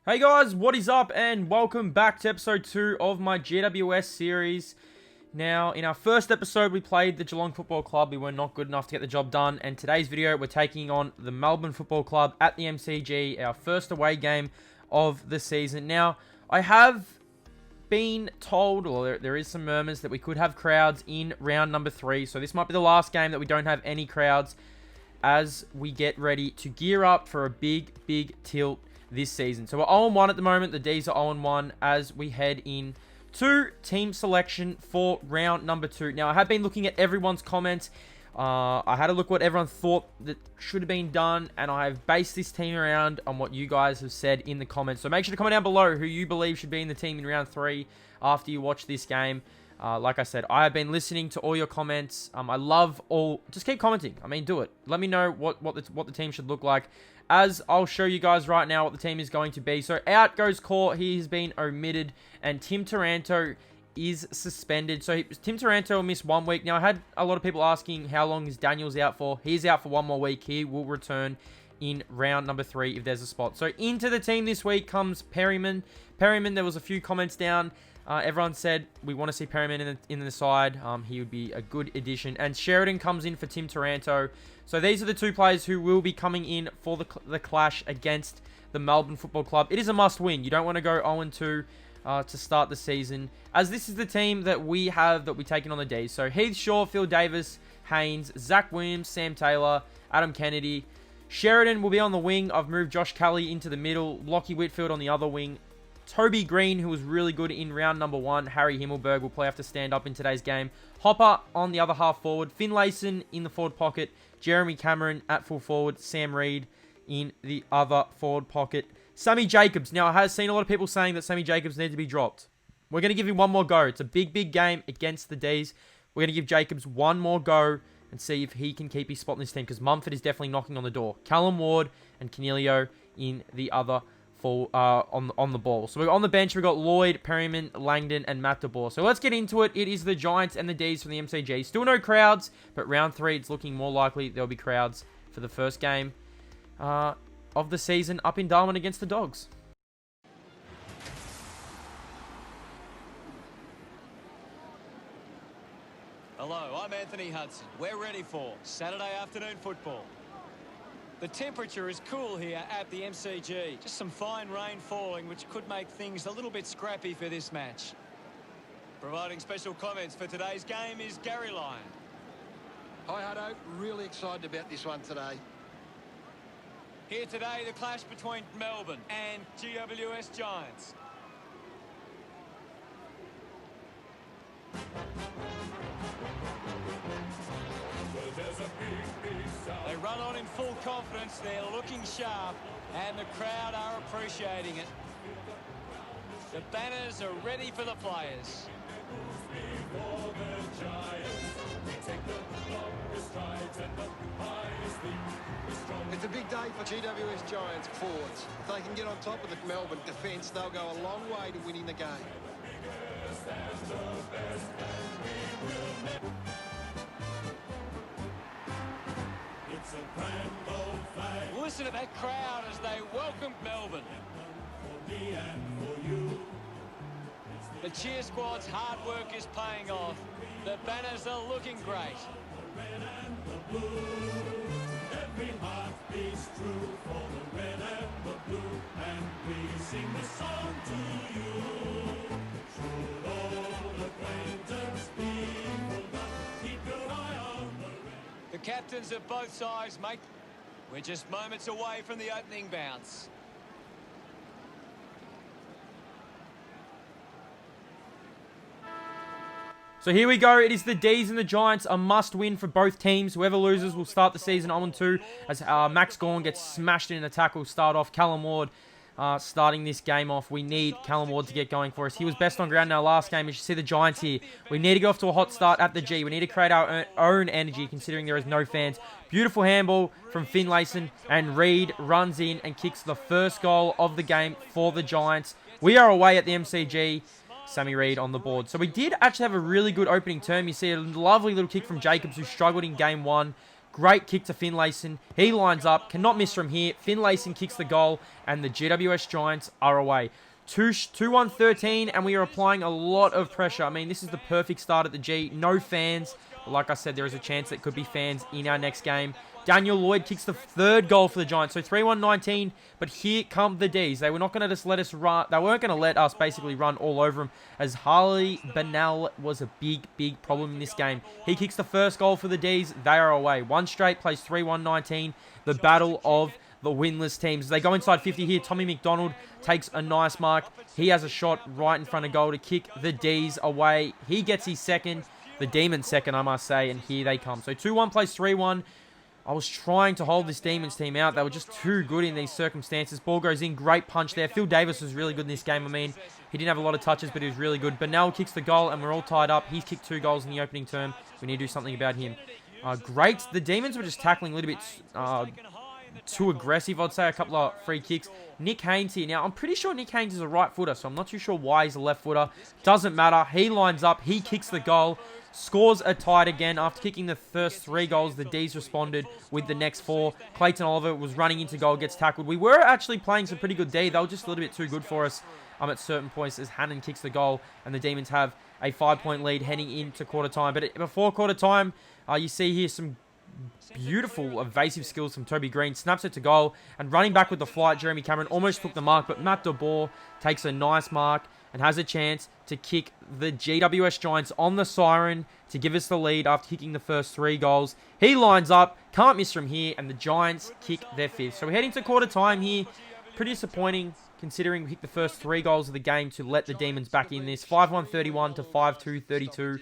Hey guys, what is up and welcome back to episode 2 of my GWS series. Now, in our first episode, we played the Geelong Football Club. We were not good enough to get the job done. And today's video, we're taking on the Melbourne Football Club at the MCG, our first away game of the season. Now, I have been told, or there is some murmurs, that we could have crowds in round number 3. So this might be the last game that we don't have any crowds as we get ready to gear up for a big tilt this season. So we're 0-1 at the moment. The Dees are 0-1 as we head in to team selection for round number 2. Now, I have been looking at everyone's comments. I had a look what everyone thought that should have been done, and I have based this team around on what you guys have said in the comments. So make sure to comment down below who you believe should be in the team in round 3 after you watch this game. Like I said, I have been listening to all your comments. I love all... Just keep commenting. I mean, do it. Let me know what the team should look like. As I'll show you guys right now what the team is going to be. So out goes Core. He has been omitted. And Tim Taranto is suspended. So Tim Taranto will miss 1 week. Now, I had a lot of people asking how long is Daniels out for. He's out for 1 more week. He will return in round number 3 if there's a spot. So into the team this week comes Perryman. Perryman, there was a few comments down. Everyone said we want to see Perryman in the side. He would be a good addition. And Sheridan comes in for Tim Taranto. So these are the 2 players who will be coming in for the clash against the Melbourne Football Club. It is a must-win. You don't want to go 0-2 to start the season, as this is the team that we have that we're taking on the Dees. So Heath Shaw, Phil Davis, Haynes, Zach Williams, Sam Taylor, Adam Kennedy. Sheridan will be on the wing. I've moved Josh Kelly into the middle. Lockie Whitfield on the other wing. Toby Green, who was really good in round number 1. Harry Himmelberg will play have to stand up in today's game. Hopper on the other half forward. Finlayson in the forward pocket. Jeremy Cameron at full forward. Sam Reid in the other forward pocket. Sammy Jacobs. Now, I have seen a lot of people saying that Sammy Jacobs needs to be dropped. We're going to give him one more go. It's a big game against the Dees. We're going to give Jacobs one more go and see if he can keep his spot in this team, because Mumford is definitely knocking on the door. Callum Ward and Cornelio in the other on the ball. So on the bench, we've got Lloyd, Perryman, Langdon, and Matt DeBoer. So let's get into it. It is the Giants and the Dees from the MCG. Still no crowds, but round 3, it's looking more likely there'll be crowds for the first game of the season up in Darwin against the Dogs. Hello, I'm Anthony Hudson. We're ready for Saturday afternoon football. The temperature is cool here at the MCG. Just some fine rain falling, which could make things a little bit scrappy for this match. Providing special comments for today's game is Gary Lyon. Hi, Hutto. Really excited about this one today. Here today, the clash between Melbourne and GWS Giants. They run on in full confidence, they're looking sharp, and the crowd are appreciating it. The banners are ready for the players. It's a big day for GWS Giants forwards. If they can get on top of the Melbourne defence, they'll go a long way to winning the game. Listen to that crowd as they welcome Melbourne. The cheer squad's hard work is paying off. The banners are looking great. Every heart beats true for the red and the blue, and we sing the song to you. Should old acquaintance be forgot, keep your eye on the red. The captains of both sides, mate. We're just moments away from the opening bounce. So here we go. It is the Dees and the Giants. A must-win for both teams. Whoever loses will start the season 0-2 as Max Gawn gets smashed in a tackle. Start off Callum Ward starting this game off. We need Callum Ward to get going for us. He was best on ground in our last game. As you see the Giants here, we need to go off to a hot start at the G. We need to create our own energy considering there is no fans. Beautiful handball from Finlayson, and Reid runs in and kicks the first goal of the game for the Giants. We are away at the MCG. Sammy Reid on the board. So we did actually have a really good opening term. You see a lovely little kick from Jacobs, who struggled in game 1. Great kick to Finlayson. He lines up, cannot miss from here. Finlayson kicks the goal, and the GWS Giants are away. 2-1-13, and we are applying a lot of pressure. I mean, this is the perfect start at the G. No fans. But like I said, there is a chance that could be fans in our next game. Daniel Lloyd kicks the third goal for the Giants. So 3-1-19, but here come the Dees. They were not going to just let us run. They weren't going to let us basically run all over them, as Harley Bennell was a big problem in this game. He kicks the first goal for the Dees. They are away. One straight plays 3-1-19. The battle of the winless teams. They go inside 50 here. Tommy McDonald takes a nice mark. He has a shot right in front of goal to kick the Dees away. He gets his second. The Demons second, I must say, and here they come. So 2-1 plays 3-1. I was trying to hold this Demons team out. They were just too good in these circumstances. Ball goes in. Great punch there. Phil Davis was really good in this game. I mean, he didn't have a lot of touches, but he was really good. Bennell kicks the goal, and we're all tied up. He's kicked 2 goals in the opening term. We need to do something about him. Great. The Demons were just tackling a little bit too aggressive, I'd say. A couple of free kicks. Nick Haynes here. Now, I'm pretty sure Nick Haynes is a right footer, so I'm not too sure why he's a left footer. Doesn't matter. He lines up. He kicks the goal. Scores are tied again. After kicking the first 3 goals, the D's responded with the next 4. Clayton Oliver was running into goal, gets tackled. We were actually playing some pretty good D. They were just a little bit too good for us at certain points as Hannon kicks the goal, and the Demons have a 5-point lead heading into quarter time. But before quarter time, you see here some beautiful evasive skills from Toby Green. Snaps it to goal, and running back with the flight, Jeremy Cameron almost took the mark, but Matt DeBoer takes a nice mark and has a chance to kick the GWS Giants on the siren to give us the lead after kicking the first 3 goals. He lines up, can't miss from here, and the Giants kick their 5th. So we head into quarter time here. Pretty disappointing considering we kicked the first 3 goals of the game to let the Demons back in this. 5-1-31 to 5-2-32.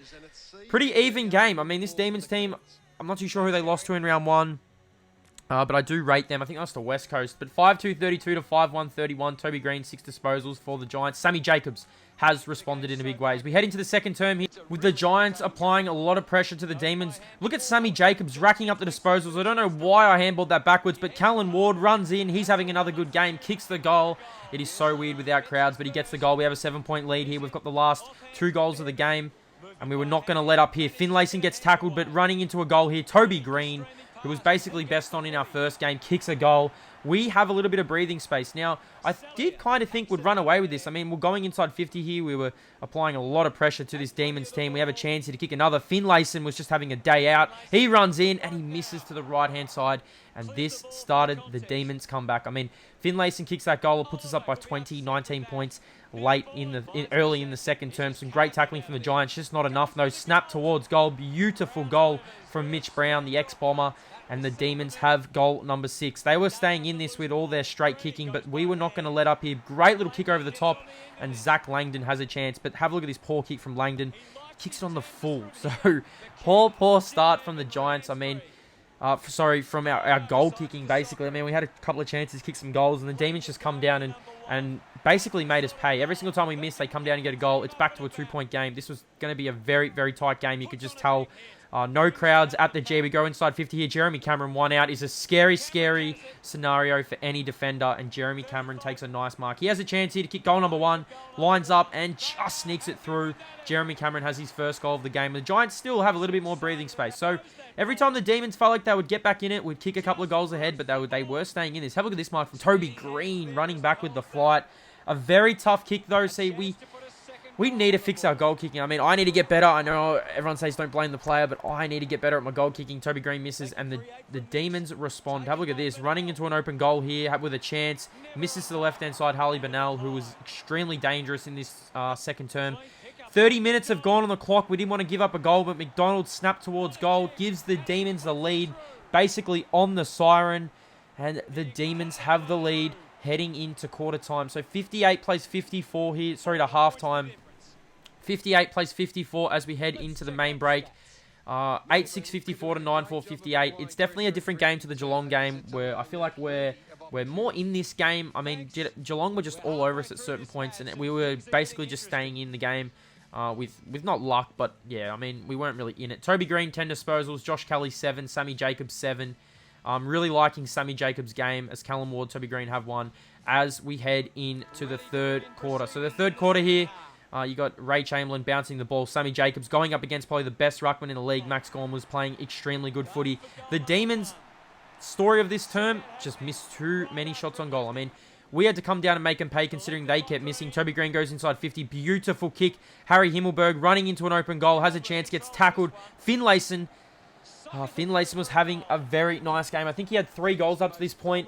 Pretty even game. I mean, this Demons team, I'm not too sure who they lost to in round 1. But I do rate them. I think that's the West Coast. But 5-2-32 to 5-1-31. Toby Green, 6 disposals for the Giants. Sammy Jacobs has responded in a big way. As we head into the second term here, with the Giants applying a lot of pressure to the Demons. Look at Sammy Jacobs racking up the disposals. I don't know why I handballed that backwards, but Callan Ward runs in. He's having another good game. Kicks the goal. It is so weird without crowds, but he gets the goal. We have a 7-point lead here. We've got the last 2 goals of the game, and we were not going to let up here. Finlayson gets tackled, but running into a goal here. Toby Green, who was basically best on in our first game, kicks a goal. We have a little bit of breathing space. Now, I did kind of think we'd run away with this. I mean, we're going inside 50 here. We were applying a lot of pressure to this Demons team. We have a chance here to kick another. Finlayson was just having a day out. He runs in, and he misses to the right-hand side. And this started the Demons' comeback. I mean, Finlayson kicks that goal. It puts us up by 20, 19 points early in the second term. Some great tackling from the Giants. Just not enough, though. Snap towards goal. Beautiful goal from Mitch Brown, the ex-Bomber. And the Demons have goal number 6. They were staying in this with all their straight kicking, but we were not going to let up here. Great little kick over the top, and Zach Langdon has a chance. But have a look at this poor kick from Langdon. Kicks it on the full. So, poor start from the Giants. I mean, from our goal kicking, basically. I mean, we had a couple of chances to kick some goals, and the Demons just come down and basically made us pay. Every single time we miss, they come down and get a goal. It's back to a 2-point game. This was going to be a very, very tight game. You could just tell. No crowds at the G. We go inside 50 here. Jeremy Cameron, 1 out. Is a scary scenario for any defender, and Jeremy Cameron takes a nice mark. He has a chance here to kick goal number 1. Lines up and just sneaks it through. Jeremy Cameron has his first goal of the game. The Giants still have a little bit more breathing space. So every time the Demons felt like they would get back in it, we'd kick a couple of goals ahead, but they were staying in this. Have a look at this mark from Toby Green, running back with the flight. A very tough kick, though. See, we need to fix our goal kicking. I mean, I need to get better. I know everyone says don't blame the player, but I need to get better at my goal kicking. Toby Green misses, and the Demons respond. Have a look at this. Running into an open goal here with a chance. Misses to the left-hand side, Harley Bennell, who was extremely dangerous in this second term. 30 minutes have gone on the clock. We didn't want to give up a goal, but McDonald snapped towards goal. Gives the Demons the lead, basically on the siren. And the Demons have the lead heading into quarter time. So 58 plays 54 here. Sorry, to halftime. 58 plays 54 as we head into the main break. 8-6-54 to 9-4-58. It's definitely a different game to the Geelong game, where I feel like we're more in this game. I mean, Geelong were just all over us at certain points, and we were basically just staying in the game with not luck, but yeah, I mean, we weren't really in it. Toby Green, 10 disposals. Josh Kelly, 7. Sammy Jacobs, 7. I'm really liking Sammy Jacobs' game, as Callum Ward, Toby Green have 1, as we head into the third quarter. So the third quarter here, You got Ray Chamberlain bouncing the ball. Sammy Jacobs going up against probably the best ruckman in the league. Max Gorn was playing extremely good footy. The Demons, story of this term, just missed too many shots on goal. I mean, we had to come down and make them pay considering they kept missing. Toby Green goes inside 50. Beautiful kick. Harry Himmelberg running into an open goal. Has a chance. Gets tackled. Finlayson was having a very nice game. I think he had 3 goals up to this point.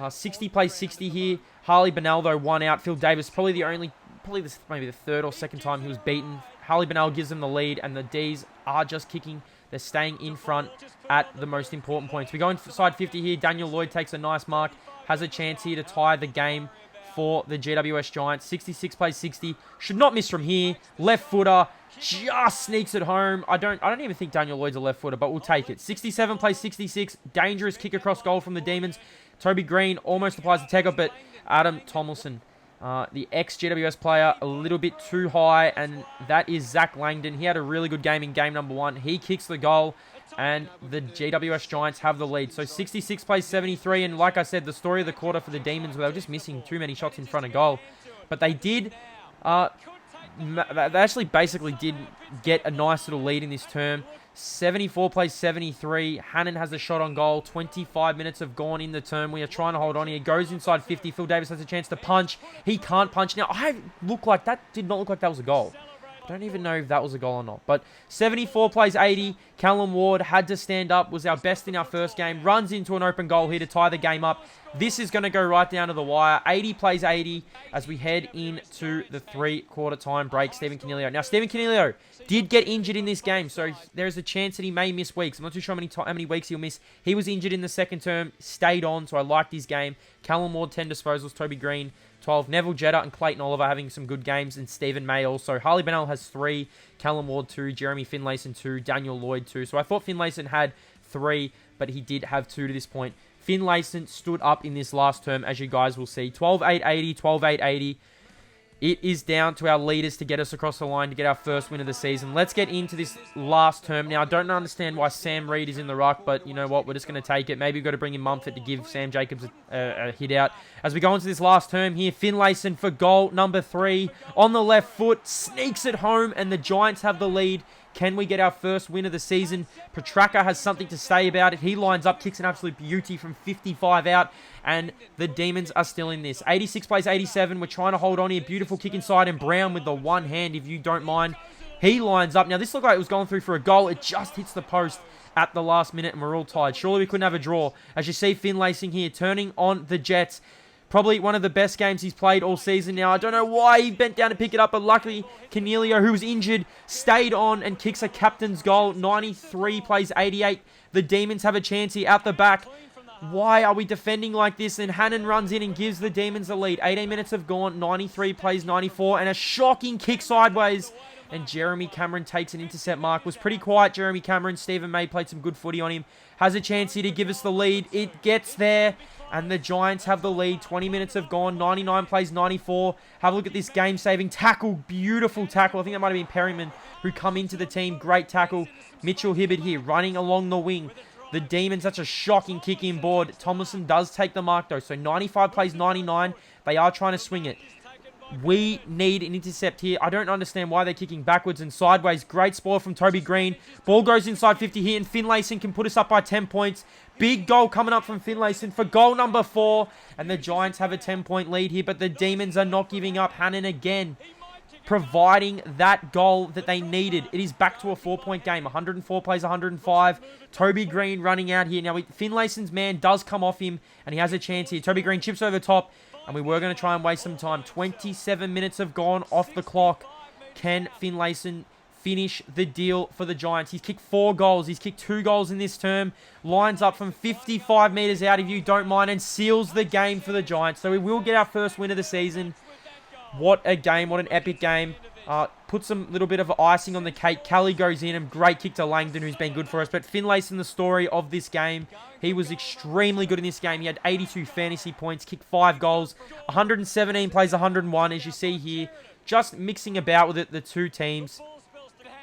60 plays 60 here. Harley Bennell, though, 1 out. Phil Davis, maybe the third or second time he was beaten. Harley Bennell gives them the lead, and the Dees are just kicking. They're staying in front at the most important points. We go inside 50 here. Daniel Lloyd takes a nice mark. Has a chance here to tie the game for the GWS Giants. 66 plays 60. Should not miss from here. Left footer. Just sneaks it home. I don't even think Daniel Lloyd's a left footer, but we'll take it. 67 plays 66. Dangerous kick across goal from the Demons. Toby Green almost applies the tag up, but Adam Tomlinson, the ex-GWS player, a little bit too high, and that is Zach Langdon. He had a really good game in game number 1. He kicks the goal, and the GWS Giants have the lead. So 66 plays 73, and like I said, the story of the quarter for the Demons, where they were just missing too many shots in front of goal. But they did, they actually basically did get a nice little lead in this term. 74 plays 73. Hannon has a shot on goal. 25 minutes have gone in the term. We are trying to hold on here. Goes inside 50. Phil Davis has a chance to punch. He can't punch. Now, that did not look like that was a goal. I don't even know if that was a goal or not. But 74 plays 80. Callum Ward had to stand up. Was our best in our first game. Runs into an open goal here to tie the game up. This is going to go right down to the wire. 80 plays 80 as we head into the 3-quarter time break. Stephen Coniglio. Now, Stephen Coniglio did get injured in this game, so there's a chance that he may miss weeks. I'm not too sure how many weeks he'll miss. He was injured in the second term, stayed on, so I liked his game. Callum Ward, 10 disposals. Toby Green, 12. Neville Jetta and Clayton Oliver having some good games, and Stephen May also. Harley Bennell has 3. Callum Ward, 2. Jeremy Finlayson, 2. Daniel Lloyd, 2. So I thought Finlayson had 3, but he did have 2 to this point. Finlayson stood up in this last term, as you guys will see. 12-8-80, 12-8-80. It is down to our leaders to get us across the line to get our first win of the season. Let's get into this last term. Now, I don't understand why Sam Reid is in the ruck, but you know what? We're just going to take it. Maybe we've got to bring in Mumford to give Sam Jacobs a hit out. As we go into this last term here, Finlayson for goal number 3. On the left foot, sneaks it home, and the Giants have the lead. Can we get our first win of the season? Petraka has something to say about it. He lines up, kicks an absolute beauty from 55 out, and the Demons are still in this. 86 plays 87. We're trying to hold on here. Beautiful kick inside, and Brown with the one hand, if you don't mind. He lines up. Now, this looked like it was going through for a goal. It just hits the post at the last minute, and we're all tied. Surely we couldn't have a draw. As you see, Finlayson here turning on the Jets. Probably one of the best games he's played all season now. I don't know why he bent down to pick it up, but luckily, Coniglio, who was injured, stayed on and kicks a captain's goal. 93 plays 88. The Demons have a chance here out the back. Why are we defending like this? And Hannon runs in and gives the Demons the lead. 18 minutes have gone. 93 plays 94. And a shocking kick sideways. And Jeremy Cameron takes an intercept mark. Was pretty quiet, Jeremy Cameron. Stephen May played some good footy on him. Has a chance here to give us the lead. It gets there. And the Giants have the lead. 20 minutes have gone. 99 plays 94. Have a look at this game-saving tackle. Beautiful tackle. I think that might have been Perryman who come into the team. Great tackle. Mitchell Hibbard here running along the wing. The Demons, that's a shocking kick in board. Tomlinson does take the mark though. So 95 plays 99. They are trying to swing it. We need an intercept here. I don't understand why they're kicking backwards and sideways. Great spoil from Toby Green. Ball goes inside 50 here, and Finlayson can put us up by 10 points. Big goal coming up from Finlayson for goal number 4. And the Giants have a 10-point lead here, but the Demons are not giving up. Hannon again providing that goal that they needed. It is back to a 4-point game. 104 plays 105. Toby Green running out here. Now, Finlayson's man does come off him, and he has a chance here. Toby Green chips over top. And we were going to try and waste some time. 27 minutes have gone off the clock. Can Finlayson finish the deal for the Giants? He's kicked 4 goals. He's kicked 2 goals in this term. Lines up from 55 metres out, if you don't mind, and seals the game for the Giants. So we will get our first win of the season. What a game. What an epic game. Put some little bit of icing on the cake. Kelly goes in, and great kick to Langdon, who's been good for us. But Finlayson, the story of this game. He was extremely good in this game. He had 82 fantasy points, kicked 5 goals, 117 plays 101, as you see here. Just mixing about with it, the two teams.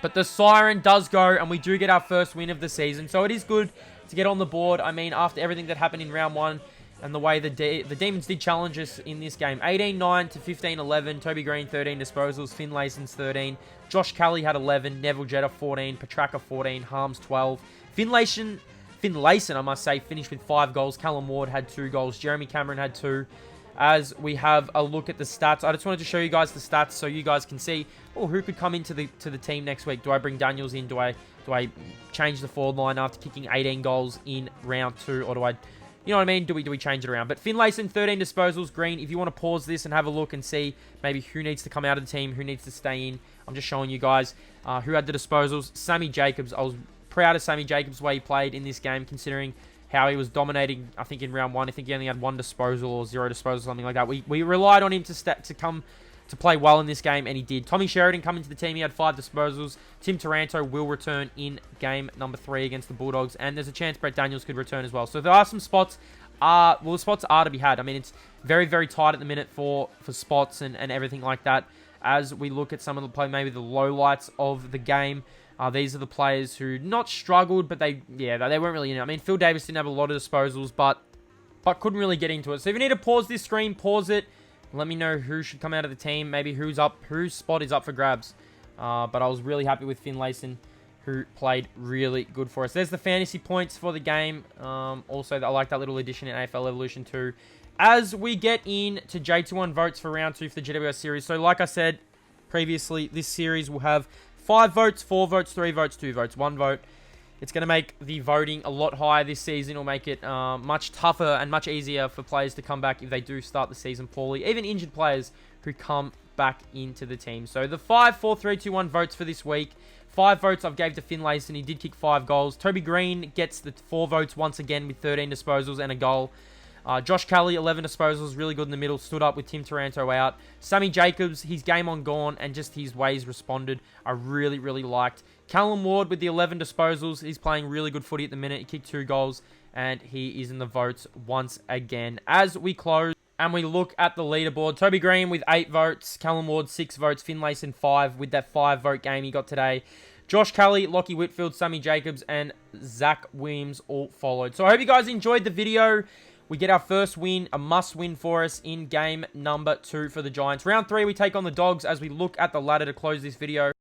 But the siren does go, and we do get our first win of the season. So it is good to get on the board. I mean, after everything that happened in round 1, and the way the Demons did challenge us in this game. 18-9 to 15-11. Toby Green, 13 disposals. Finlayson's 13. Josh Kelly had 11. Neville Jetta, 14. Petraka, 14. Harms, 12. Finlayson, I must say, finished with 5 goals. Callum Ward had 2 goals. Jeremy Cameron had 2. As we have a look at the stats, I just wanted to show you guys the stats so you guys can see, who could come into the team next week. Do I bring Daniels in? Do I change the forward line after kicking 18 goals in round 2, or do I... You know what I mean? Do we change it around? But Finlayson, 13 disposals. Green, if you want to pause this and have a look and see maybe who needs to come out of the team, who needs to stay in. I'm just showing you guys who had the disposals. Sammy Jacobs. I was proud of Sammy Jacobs' way he played in this game, considering how he was dominating, I think, in round 1. I think he only had 1 disposal or 0 disposal, something like that. We relied on him to come to play well in this game, and he did. Tommy Sheridan coming to the team. He had 5 disposals. Tim Taranto will return in game number 3 against the Bulldogs, and there's a chance Brett Daniels could return as well. So there are some spots. The spots are to be had. I mean, it's very, very tight at the minute for spots and everything like that. As we look at some of the play, maybe the lowlights of the game, these are the players who not struggled, but they weren't really in it. I mean, Phil Davis didn't have a lot of disposals, but couldn't really get into it. So if you need to pause this screen, pause it. Let me know who should come out of the team. Maybe whose spot is up for grabs. But I was really happy with Finlayson, who played really good for us. There's the fantasy points for the game. Also, I like that little addition in AFL Evolution 2. As we get into J21 votes for round 2 for the GWS series. So like I said previously, this series will have 5 votes, 4 votes, 3 votes, 2 votes, 1 vote. It's going to make the voting a lot higher this season. It'll make it much tougher and much easier for players to come back if they do start the season poorly. Even injured players who come back into the team. So the 5, 4, 3, 2, 1 votes for this week. 5 votes I've gave to Finlayson. He did kick 5 goals. Toby Green gets the 4 votes once again with 13 disposals and a goal. Josh Kelly, 11 disposals, really good in the middle, stood up with Tim Taranto out. Sammy Jacobs, his game on gone, and just his ways responded, I really, really liked. Callum Ward with the 11 disposals, he's playing really good footy at the minute. He kicked 2 goals, and he is in the votes once again. As we close and we look at the leaderboard, Toby Green with 8 votes, Callum Ward 6 votes, Finlayson 5 with that 5-vote game he got today. Josh Kelly, Lockie Whitfield, Sammy Jacobs, and Zach Williams all followed. So I hope you guys enjoyed the video. We get our first win, a must-win for us in game number 2 for the Giants. Round 3, we take on the Dogs as we look at the ladder to close this video.